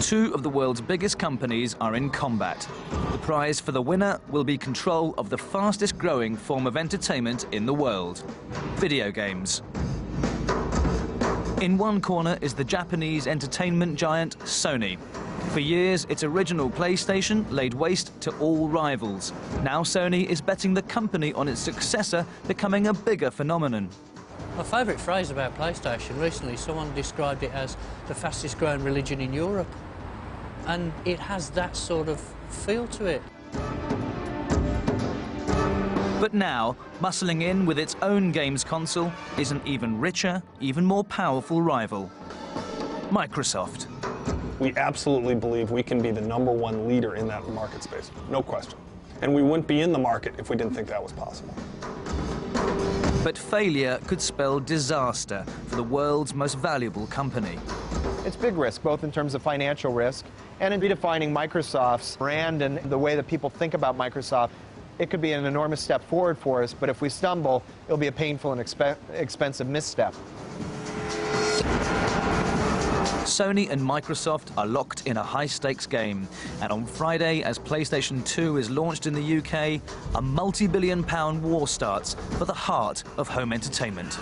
Two of the world's biggest companies are in combat. The prize for the winner will be control of the fastest growing form of entertainment in the world: video games. In one corner is the Japanese entertainment giant Sony. For years, its original PlayStation laid waste to all rivals. Now Sony is betting the company on its successor becoming a bigger phenomenon. My favourite phrase about PlayStation, recently someone described it as the fastest growing religion in Europe. And it has that sort of feel to it. But now, bustling in with its own games console is an even richer, even more powerful rival: Microsoft. We absolutely believe we can be the #1 leader in that market space, no question. And we wouldn't be in the market if we didn't think that was possible. But failure could spell disaster for the world's most valuable company. It's big risk, both in terms of financial risk and in redefining Microsoft's brand and the way that people think about Microsoft. It could be an enormous step forward for us, but if we stumble, it'll be a painful and expensive misstep. Sony and Microsoft are locked in a high-stakes game, and on Friday, as PlayStation 2 is launched in the UK, a multi-billion-pound war starts for the heart of home entertainment.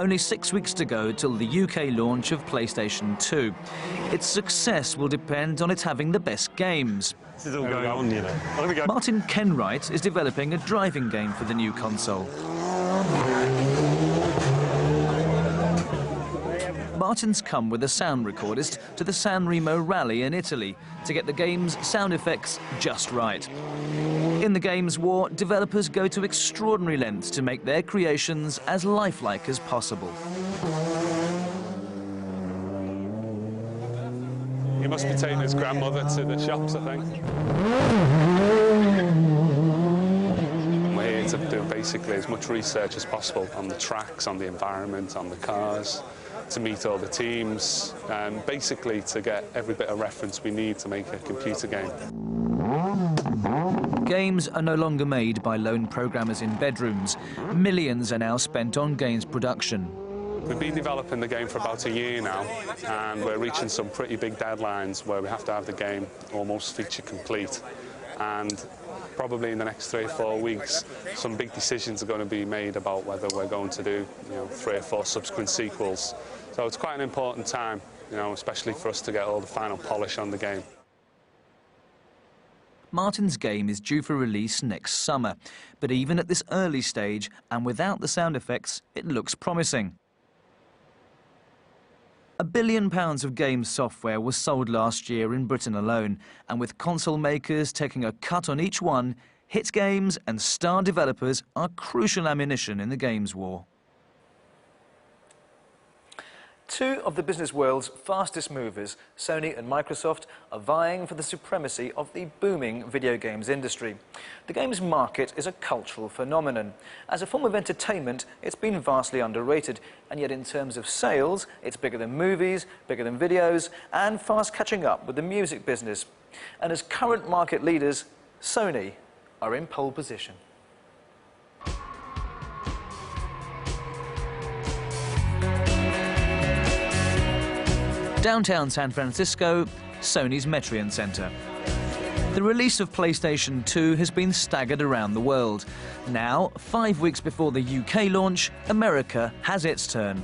Only 6 weeks to go till the UK launch of PlayStation 2. Its success will depend on it having the best games. This is all going on, you know. Martin Kenwright is developing a driving game for the new console. Martin's come with a sound recordist to the San Remo rally in Italy to get the game's sound effects just right. In the game's war, developers go to extraordinary lengths to make their creations as lifelike as possible. He must be taking his grandmother to the shops, I think. We're here to do basically as much research as possible on the tracks, on the environment, on the cars, to meet all the teams, and basically to get every bit of reference we need to make a computer game. Games are no longer made by lone programmers in bedrooms. Millions are now spent on games production. We've been developing the game for about a year now, and we're reaching some pretty big deadlines where we have to have the game almost feature complete. And probably in the next 3 or 4 weeks, some big decisions are going to be made about whether we're going to do, 3 or 4 subsequent sequels. So it's quite an important time, especially for us to get all the final polish on the game. Martin's game is due for release next summer, but even at this early stage and without the sound effects, it looks promising. £1 billion of game software was sold last year in Britain alone, and with console makers taking a cut on each one, hit games and star developers are crucial ammunition in the games war. Two of the business world's fastest movers, Sony and Microsoft, are vying for the supremacy of the booming video games industry. The games market is a cultural phenomenon. As a form of entertainment, it's been vastly underrated, and yet in terms of sales, it's bigger than movies, bigger than videos, and fast catching up with the music business. And as current market leaders, Sony are in pole position. Downtown San Francisco, Sony's Metreon Center. The release of PlayStation 2 has been staggered around the world. Now, 5 weeks before the UK launch, America has its turn.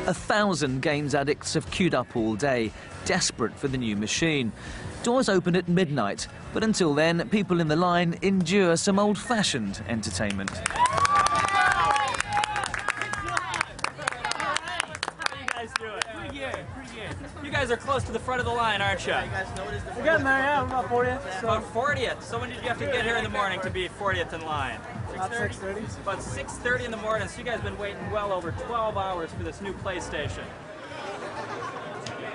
1,000 games addicts have queued up all day, desperate for the new machine. Doors open at midnight, but until then, people in the line endure some old-fashioned entertainment. You guys are close to the front of the line, aren't you? We're getting there, yeah, we're about 40th. So. About 40th. So when did you have to get here in the morning to be 40th in line? About 6:30. About 6:30 in the morning, so you guys have been waiting well over 12 hours for this new PlayStation.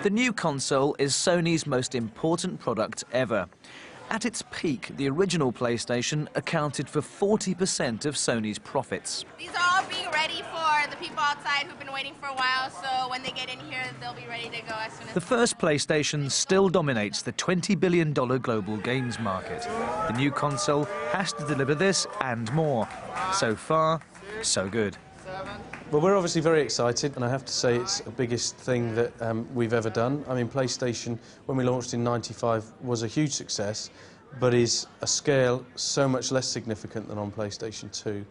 The new console is Sony's most important product ever. At its peak, the original PlayStation accounted for 40% of Sony's profits. These are all being ready for the people outside who've been waiting for a while, so when they get in here, they'll be ready to go as soon as The first PlayStation still dominates the $20 billion global games market. The new console has to deliver this and more. So far, so good. Well, we're obviously very excited, and I have to say it's the biggest thing that we've ever done. I mean, PlayStation, when we launched in '95, was a huge success, but is a scale so much less significant than on PlayStation 2.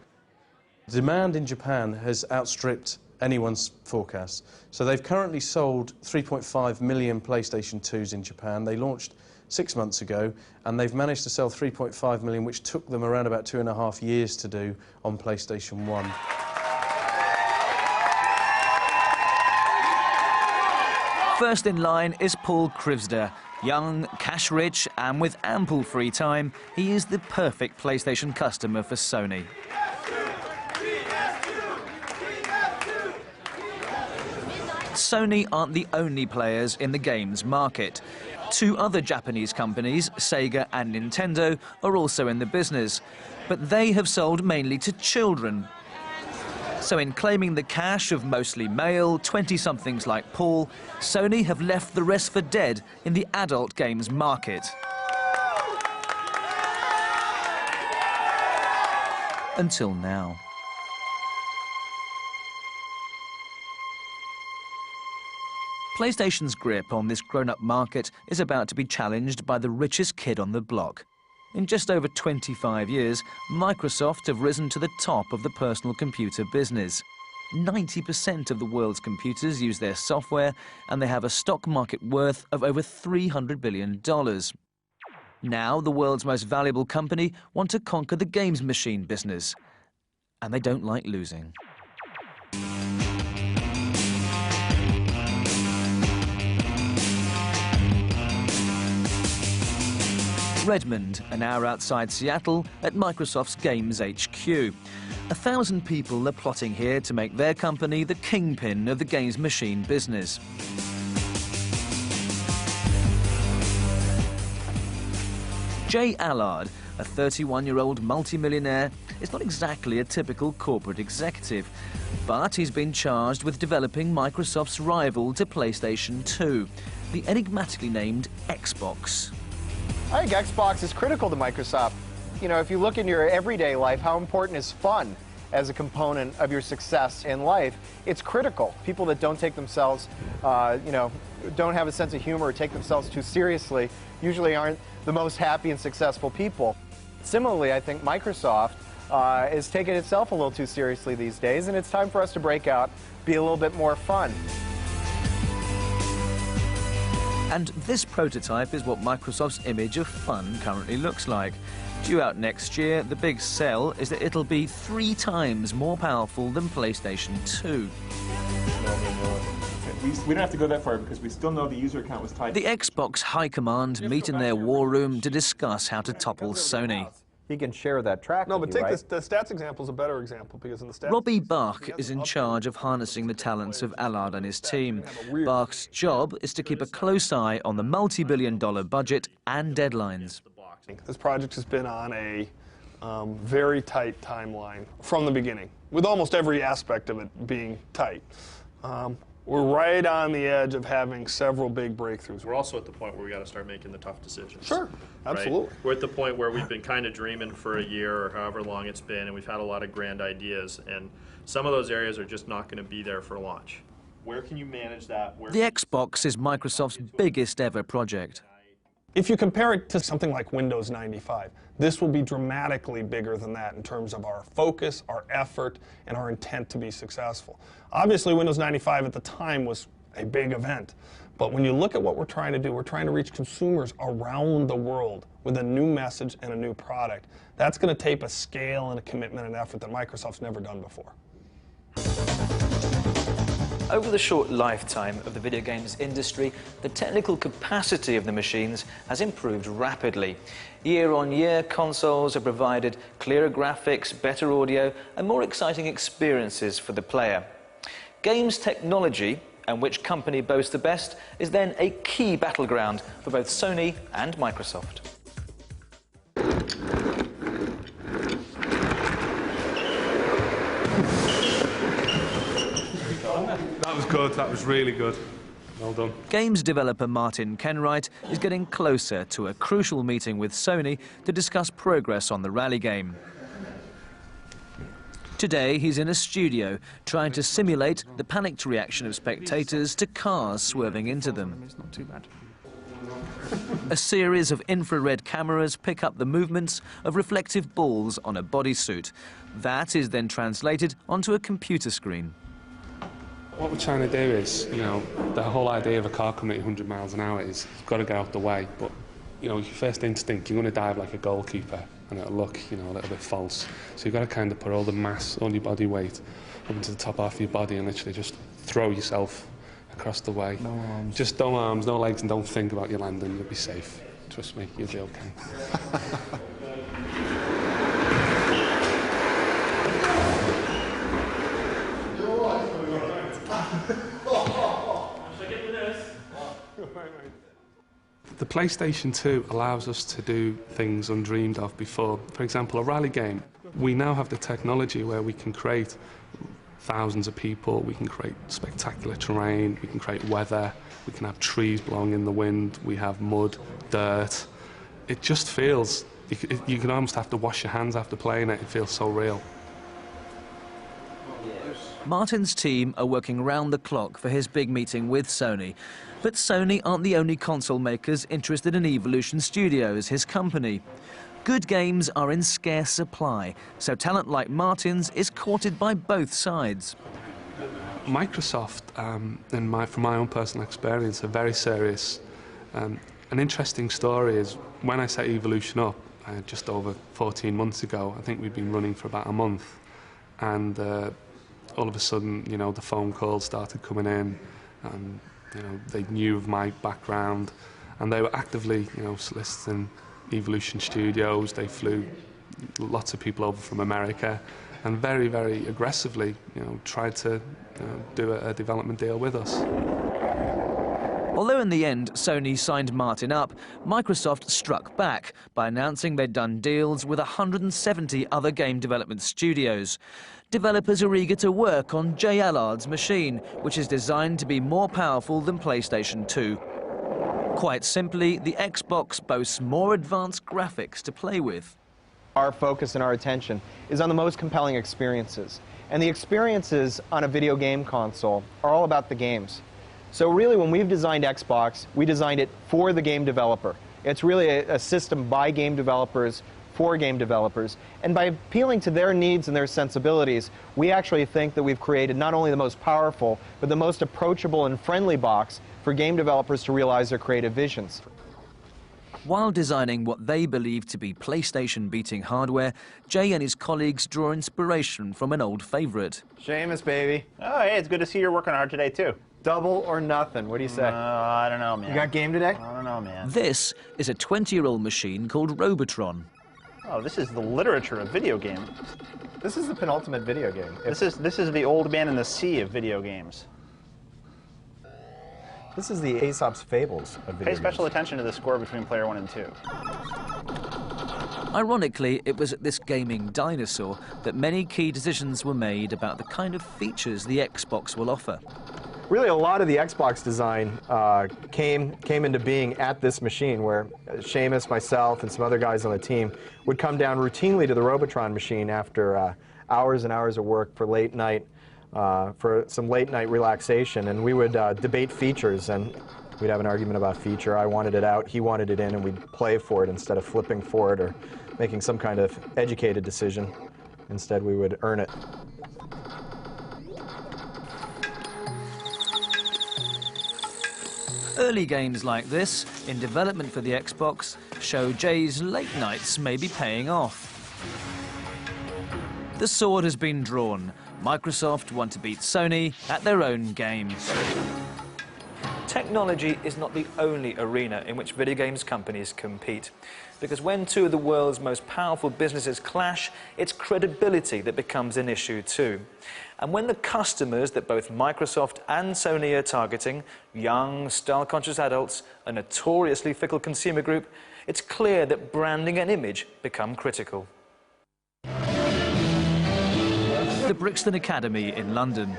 Demand in Japan has outstripped anyone's forecast. So they've currently sold 3.5 million PlayStation 2s in Japan. They launched 6 months ago, and they've managed to sell 3.5 million, which took them around about 2.5 years to do on PlayStation 1. First in line is Paul Krivsda. Young, cash-rich, and with ample free time, he is the perfect PlayStation customer for Sony. Sony aren't the only players in the games market. Two other Japanese companies, Sega and Nintendo, are also in the business, but they have sold mainly to children. So in claiming the cash of mostly male, 20-somethings like Paul, Sony have left the rest for dead in the adult games market. Until now. PlayStation's grip on this grown-up market is about to be challenged by the richest kid on the block. In just over 25 years, Microsoft have risen to the top of the personal computer business. 90% of the world's computers use their software, and they have a stock market worth of over $300 billion. Now, the world's most valuable company want to conquer the games machine business, and they don't like losing. Redmond, an hour outside Seattle, at Microsoft's Games HQ. 1,000 people are plotting here to make their company the kingpin of the games machine business. Jay Allard, a 31-year-old multimillionaire, is not exactly a typical corporate executive, but he's been charged with developing Microsoft's rival to PlayStation 2, the enigmatically named Xbox. I think Xbox is critical to Microsoft. You know, if you look in your everyday life, how important is fun as a component of your success in life? It's critical. People that don't take themselves, don't have a sense of humor or take themselves too seriously usually aren't the most happy and successful people. Similarly, I think Microsoft is taking itself a little too seriously these days, and it's time for us to break out, be a little bit more fun. And this prototype is what Microsoft's image of fun currently looks like. Due out next year, the big sell is that it'll be 3 times more powerful than PlayStation 2. We don't have to go that far because we still know the user account was tied. The Xbox High Command meet in their war room to discuss how to topple Sony. He can share that track. No, but with you, take right? the stats example is a better example because in the stats. Robbie Bach is in charge of harnessing the talents of Allard and his team. Bach's job is to keep a close eye on the multi-billion-dollar budget and deadlines. This project has been on a very tight timeline from the beginning, with almost every aspect of it being tight. We're right on the edge of having several big breakthroughs. We're also at the point where we got to start making the tough decisions. Sure, absolutely. Right? We're at the point where we've been kind of dreaming for a year or however long it's been, and we've had a lot of grand ideas, and some of those areas are just not going to be there for launch. Where can you manage that? The Xbox is Microsoft's biggest ever project. If you compare it to something like Windows 95, this will be dramatically bigger than that in terms of our focus, our effort, and our intent to be successful. Obviously, Windows 95 at the time was a big event, but when you look at what we're trying to do, we're trying to reach consumers around the world with a new message and a new product. That's going to take a scale and a commitment and effort that Microsoft's never done before. Over the short lifetime of the video games industry, the technical capacity of the machines has improved rapidly. Year on year, consoles have provided clearer graphics, better audio, and more exciting experiences for the player. Games technology, and which company boasts the best, is then a key battleground for both Sony and Microsoft. That was good, that was really good. Well done. Games developer Martin Kenwright is getting closer to a crucial meeting with Sony to discuss progress on the rally game. Today, he's in a studio trying to simulate the panicked reaction of spectators to cars swerving into them. It's not too bad. A series of infrared cameras pick up the movements of reflective balls on a bodysuit. That is then translated onto a computer screen. What we're trying to do is, you know, the whole idea of a car coming at 100 miles an hour is it's got to get out the way. But, you know, your first instinct, you're going to dive like a goalkeeper, and it'll look, you know, a little bit false. So you've got to kind of put all the mass, all your body weight up into the top half of your body and literally just throw yourself across the way. No arms. Just no arms, no legs, and don't think about your landing. You'll be safe. Trust me, you'll be okay. The PlayStation 2 allows us to do things undreamed of before. For example, a rally game. We now have the technology where we can create thousands of people, we can create spectacular terrain, we can create weather, we can have trees blowing in the wind, we have mud, dirt. It just feels, you can almost have to wash your hands after playing it, it feels so real. Martin's team are working round the clock for his big meeting with Sony. But Sony aren't the only console makers interested in Evolution Studios, his company. Good games are in scarce supply, so talent like Martin's is courted by both sides. Microsoft, from my own personal experience, are very serious. An interesting story is when I set Evolution up, just over 14 months ago, I think we'd been running for about a month, and all of a sudden, you know, the phone calls started coming in, and you know, they knew of my background, and they were actively, you know, soliciting Evolution Studios. They flew lots of people over from America, and very, very aggressively, you know, tried to do a development deal with us. Although in the end Sony signed Martin up, Microsoft struck back by announcing they'd done deals with 170 other game development studios. Developers are eager to work on J. Allard's machine, which is designed to be more powerful than PlayStation 2. Quite simply, the Xbox boasts more advanced graphics to play with. Our focus and our attention is on the most compelling experiences. And the experiences on a video game console are all about the games. So really, when we've designed Xbox, we designed it for the game developer. It's really a system by game developers for game developers. And by appealing to their needs and their sensibilities, we actually think that we've created not only the most powerful, but the most approachable and friendly box for game developers to realize their creative visions. While designing what they believe to be PlayStation-beating hardware, Jay and his colleagues draw inspiration from an old favorite. Seamus, baby. Oh, hey, it's good to see you're working hard today, too. Double or nothing, what do you say? I don't know, man. You got game today? I don't know, man. This is a 20-year-old machine called Robotron. Oh, this is the literature of video game. This is the penultimate video game. This is the old man in the sea of video games. This is the Aesop's Fables of video Pay games. special attention to the score between player 1 and 2. Ironically, it was at this gaming dinosaur that many key decisions were made about the kind of features the Xbox will offer. Really, a lot of the Xbox design came into being at this machine, where Seamus, myself, and some other guys on the team would come down routinely to the Robotron machine after hours and hours of work for late night, for some late night relaxation, and we would debate features, and we'd have an argument about feature. I wanted it out, he wanted it in, and we'd play for it instead of flipping for it or making some kind of educated decision. Instead, we would earn it. Early games like this, in development for the Xbox, show Jay's late nights may be paying off. The sword has been drawn. Microsoft want to beat Sony at their own games. Technology is not the only arena in which video games companies compete. Because when two of the world's most powerful businesses clash, it's credibility that becomes an issue too. And when the customers that both Microsoft and Sony are targeting, young, style-conscious adults, a notoriously fickle consumer group, it's clear that branding and image become critical. the Brixton Academy in London.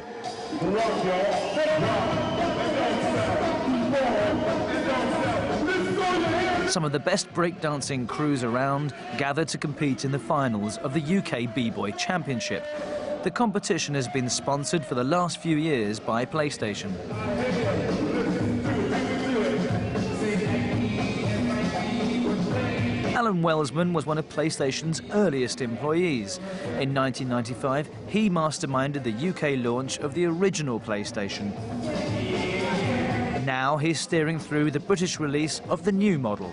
Some of the best breakdancing crews around gather to compete in the finals of the UK B-Boy Championship. The competition has been sponsored for the last few years by PlayStation. Alan Welsman was one of PlayStation's earliest employees. In 1995, he masterminded the UK launch of the original PlayStation. Now he's steering through the British release of the new model.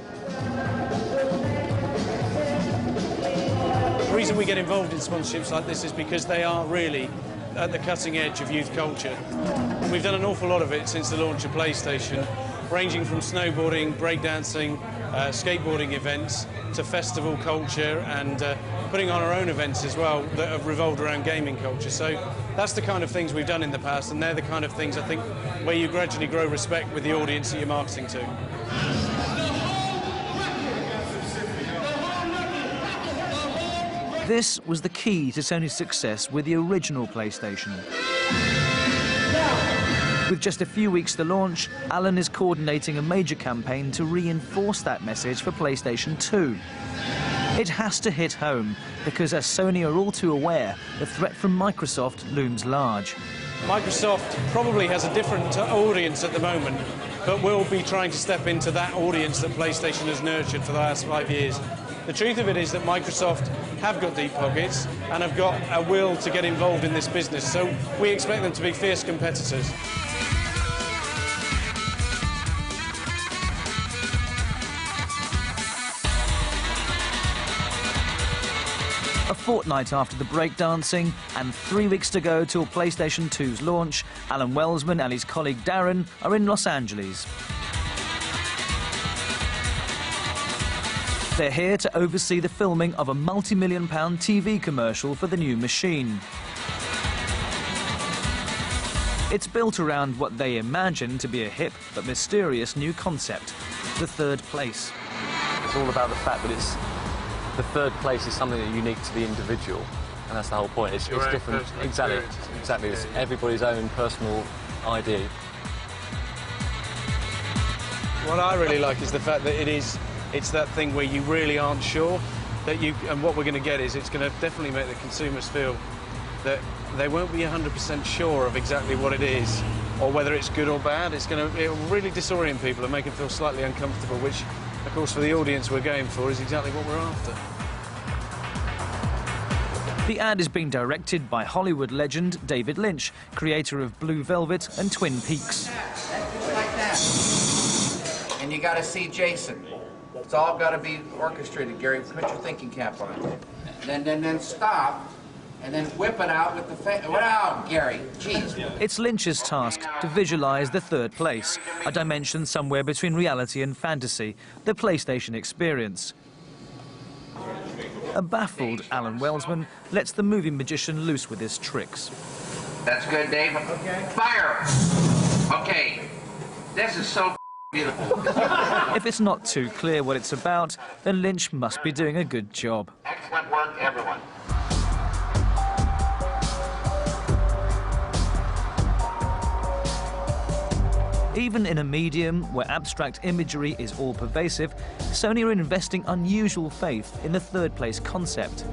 The reason we get involved in sponsorships like this is because they are really at the cutting edge of youth culture. We've done an awful lot of it since the launch of PlayStation, ranging from snowboarding, breakdancing, skateboarding events, to festival culture and putting on our own events as well that have revolved around gaming culture. So that's the kind of things we've done in the past, and they're the kind of things, I think, where you gradually grow respect with the audience that you're marketing to. This was the key to Sony's success with the original PlayStation. With just a few weeks to launch, Alan is coordinating a major campaign to reinforce that message for PlayStation 2. It has to hit home, because as Sony are all too aware, the threat from Microsoft looms large. Microsoft probably has a different audience at the moment, but will be trying to step into that audience that PlayStation has nurtured for the last 5 years. The truth of it is that Microsoft have got deep pockets and have got a will to get involved in this business, so we expect them to be fierce competitors. A fortnight after the breakdancing and 3 weeks to go till PlayStation 2's launch, Alan Welsman and his colleague Darren are in Los Angeles. They're here to oversee the filming of a multi-million-pound TV commercial for the new machine. It's built around what they imagine to be a hip but mysterious new concept, the third place. It's all about the fact that the third place is something that's unique to the individual, and that's the whole point. It's different. Exactly. It's everybody's own personal idea. What I really like is the fact that it's that thing where you really aren't sure that and what we're going to get is it's going to definitely make the consumers feel that they won't be 100% sure of exactly what it is or whether it's good or bad. It'll really disorient people and make them feel slightly uncomfortable, which, of course, for the audience we're going for is exactly what we're after. The ad is being directed by Hollywood legend David Lynch, creator of Blue Velvet and Twin Peaks. Like that. And you got to see Jason. It's all got to be orchestrated, Gary. Put your thinking cap on. Then stop, and then whip it out with the face. Wow, Gary, jeez. It's Lynch's task to visualize the third place, a dimension somewhere between reality and fantasy, the PlayStation experience. A baffled Alan Welsman lets the movie magician loose with his tricks. That's good, Dave. Okay. Fire! Okay. This is so beautiful. If it's not too clear what it's about, then Lynch must be doing a good job. Excellent work, everyone. Even in a medium where abstract imagery is all-pervasive, Sony are investing unusual faith in the third-place concept.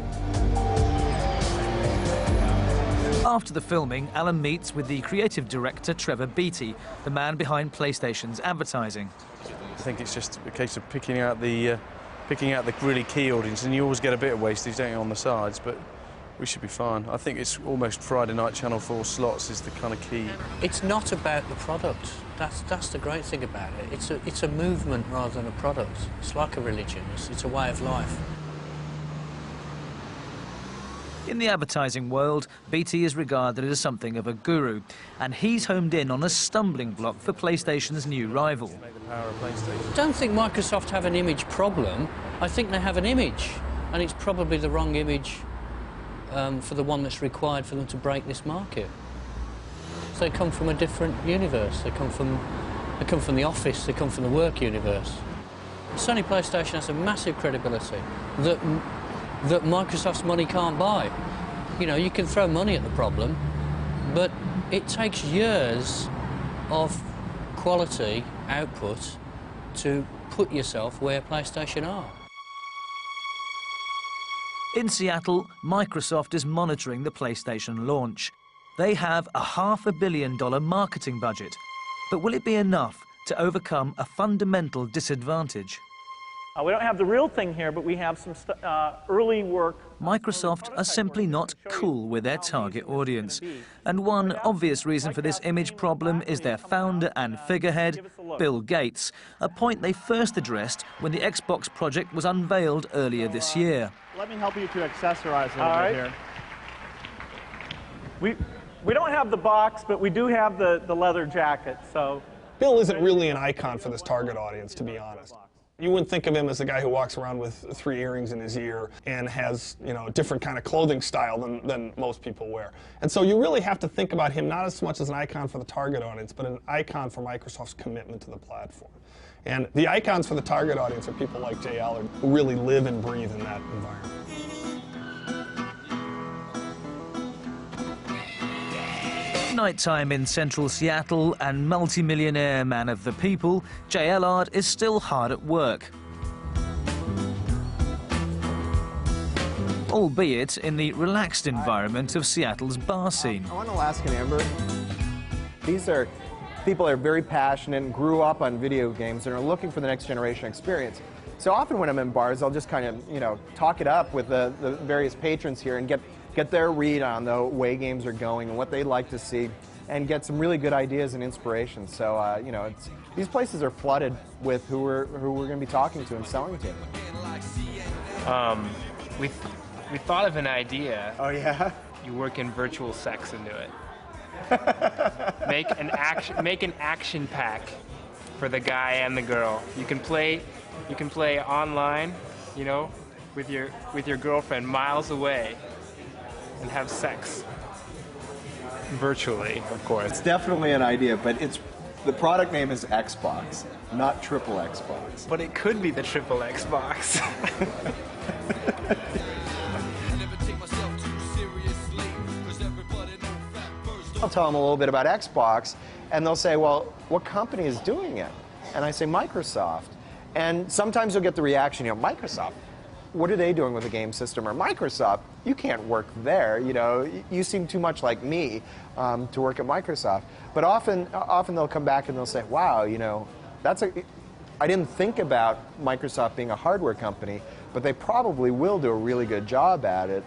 After the filming, Alan meets with the creative director Trevor Beatty, the man behind PlayStation's advertising. I think it's just a case of picking out the really key audience, and you always get a bit of wastage, don't you, on the sides, but we should be fine. I think it's almost Friday night Channel 4 slots is the kind of key. It's not about the product. That's the great thing about it. It's a movement rather than a product. It's like a religion. It's a way of life. In the advertising world, Beatty is regarded as something of a guru, and he's homed in on a stumbling block for PlayStation's new rival. I don't think Microsoft have an image problem. I think they have an image, and it's probably the wrong image for the one that's required for them to break this market. So they come from a different universe. They come from the office. They come from the work universe. Sony PlayStation has a massive credibility that Microsoft's money can't buy. You know, you can throw money at the problem, but it takes years of quality output to put yourself where PlayStation are. In Seattle, Microsoft is monitoring the PlayStation launch. They have a $500 million marketing budget. But will it be enough to overcome a fundamental disadvantage? We don't have the real thing here, but we have some early work. Microsoft are simply not cool with their target audience. And one obvious reason for this image problem is their founder and figurehead, Bill Gates, a point they first addressed when the Xbox project was unveiled earlier this year. Let me help you to accessorize a little bit here. We don't have the box, but we do have the leather jacket, so... Bill isn't really an icon for this target audience, to be honest. You wouldn't think of him as a guy who walks around with 3 earrings in his ear and has, you know, a different kind of clothing style than most people wear. And so you really have to think about him not as much as an icon for the target audience, but an icon for Microsoft's commitment to the platform. And the icons for the target audience are people like Jay Allard, who really live and breathe in that environment. Nighttime in central Seattle and multi-millionaire man of the people, Jay Allard is still hard at work. Albeit in the relaxed environment of Seattle's bar scene. I want to ask Amber. These are people that are very passionate and grew up on video games and are looking for the next generation experience. So often when I'm in bars, I'll just kind of, you know, talk it up with the various patrons here and get their read on the way games are going and what they'd like to see, and get some really good ideas and inspiration. So, you know, these places are flooded with who we're going to be talking to and selling to. We thought of an idea. Oh yeah? You work in virtual sex into it. Make an action pack for the guy and the girl. You can play online, you know, with your girlfriend miles away, and have sex virtually, of course. It's definitely an idea, but the product name is Xbox, not Triple Xbox. But it could be the Triple Xbox. I'll tell them a little bit about Xbox, and they'll say, well, what company is doing it? And I say, Microsoft. And sometimes you'll get the reaction, you know, Microsoft, what are they doing with the game system? Or Microsoft, you can't work there, you know, you seem too much like me to work at Microsoft. But often they'll come back and they'll say, wow, you know, I didn't think about Microsoft being a hardware company, but they probably will do a really good job at it.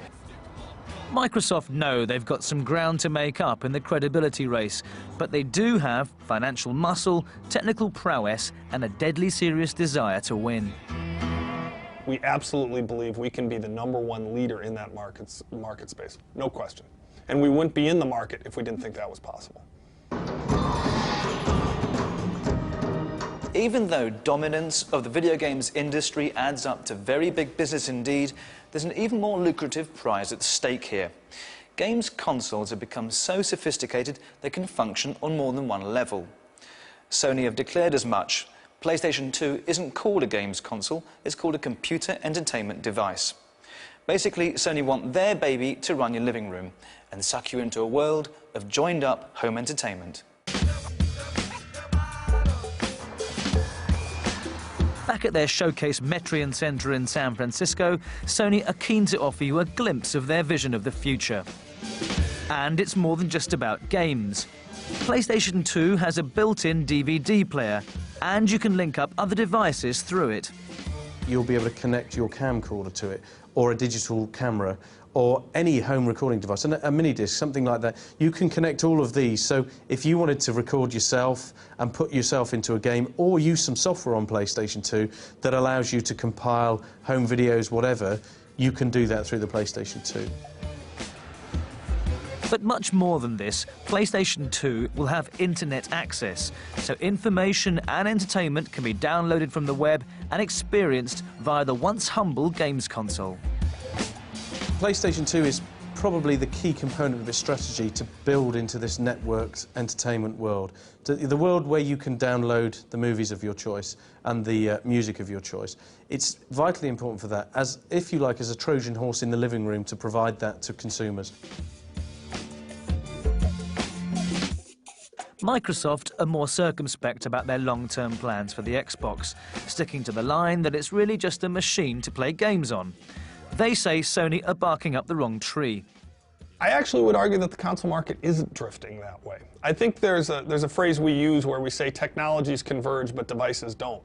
Microsoft know they've got some ground to make up in the credibility race, but they do have financial muscle, technical prowess, and a deadly serious desire to win. We absolutely believe we can be the #1 leader in that market space, no question. And we wouldn't be in the market if we didn't think that was possible. Even though dominance of the video games industry adds up to very big business indeed, there's an even more lucrative prize at stake here. Games consoles have become so sophisticated they can function on more than one level. Sony have declared as much. PlayStation 2 isn't called a games console, it's called a computer entertainment device. Basically, Sony want their baby to run your living room and suck you into a world of joined-up home entertainment. Back at their showcase Metrion Center in San Francisco, Sony are keen to offer you a glimpse of their vision of the future. And it's more than just about games. PlayStation 2 has a built-in DVD player, and you can link up other devices through it. You'll be able to connect your camcorder to it, or a digital camera, or any home recording device, and a mini disc, something like that. You can connect all of these, so if you wanted to record yourself and put yourself into a game, or use some software on PlayStation 2 that allows you to compile home videos, whatever, you can do that through the PlayStation 2. But much more than this, PlayStation 2 will have internet access, so information and entertainment can be downloaded from the web and experienced via the once humble games console. PlayStation 2 is probably the key component of its strategy to build into this networked entertainment world. The world where you can download the movies of your choice and the music of your choice. It's vitally important for that, as, if you like, as a Trojan horse in the living room to provide that to consumers. Microsoft are more circumspect about their long-term plans for the Xbox, sticking to the line that it's really just a machine to play games on. They say Sony are barking up the wrong tree. I actually would argue that the console market isn't drifting that way. I think there's a phrase we use where we say technologies converge but devices don't.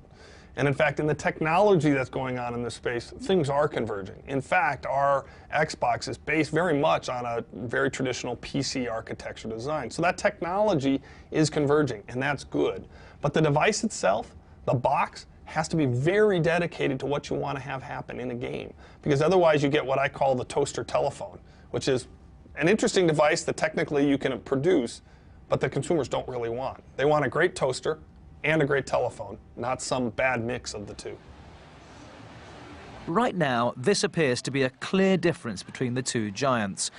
And in fact, in the technology that's going on in this space, things are converging. In fact, our Xbox is based very much on a very traditional PC architecture design. So that technology is converging, and that's good. But the device itself, the box, has to be very dedicated to what you want to have happen in a game. Because otherwise you get what I call the toaster telephone, which is an interesting device that technically you can produce, but the consumers don't really want. They want a great toaster and a great telephone, not some bad mix of the two. Right now, this appears to be a clear difference between the two giants.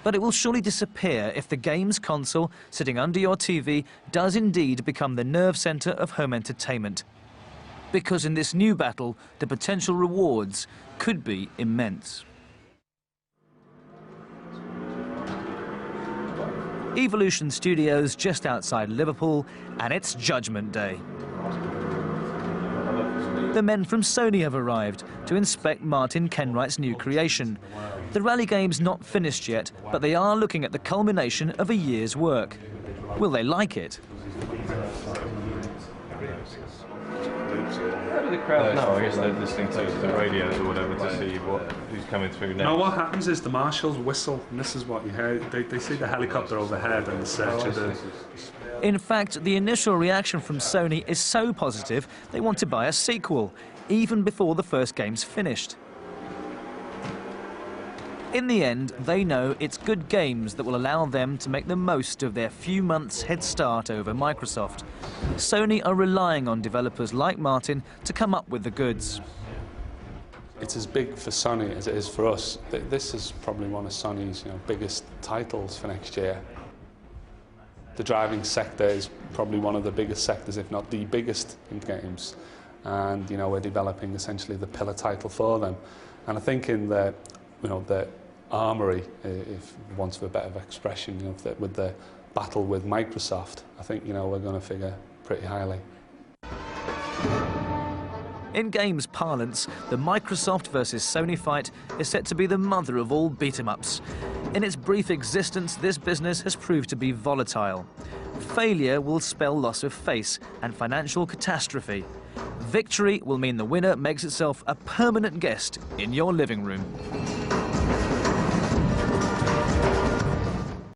But it will surely disappear if the games console sitting under your TV does indeed become the nerve centre of home entertainment. Because in this new battle, the potential rewards could be immense. Evolution Studios just outside Liverpool, and it's Judgment Day. The men from Sony have arrived to inspect Martin Kenwright's new creation. The rally game's not finished yet, but they are looking at the culmination of a year's work. Will they like it? How do the crowd know? I guess they're listening to the radios or whatever to see who's coming through now. No, what happens is the marshals whistle, and this is what you hear. They see the helicopter overhead and search of the... In fact, the initial reaction from Sony is so positive they want to buy a sequel, even before the first game's finished. In the end, they know it's good games that will allow them to make the most of their few months' head start over Microsoft. Sony are relying on developers like Martin to come up with the goods. It's as big for Sony as it is for us. This is probably one of Sony's biggest titles for next year. The driving sector is probably one of the biggest sectors, if not the biggest, in games. And we're developing essentially the pillar title for them. And I think in the armory, if wants for a better expression, with the battle with Microsoft, I think we're going to figure pretty highly. In games parlance, the Microsoft versus Sony fight is set to be the mother of all beat-em-ups. In its brief existence, this business has proved to be volatile. Failure will spell loss of face and financial catastrophe. Victory will mean the winner makes itself a permanent guest in your living room.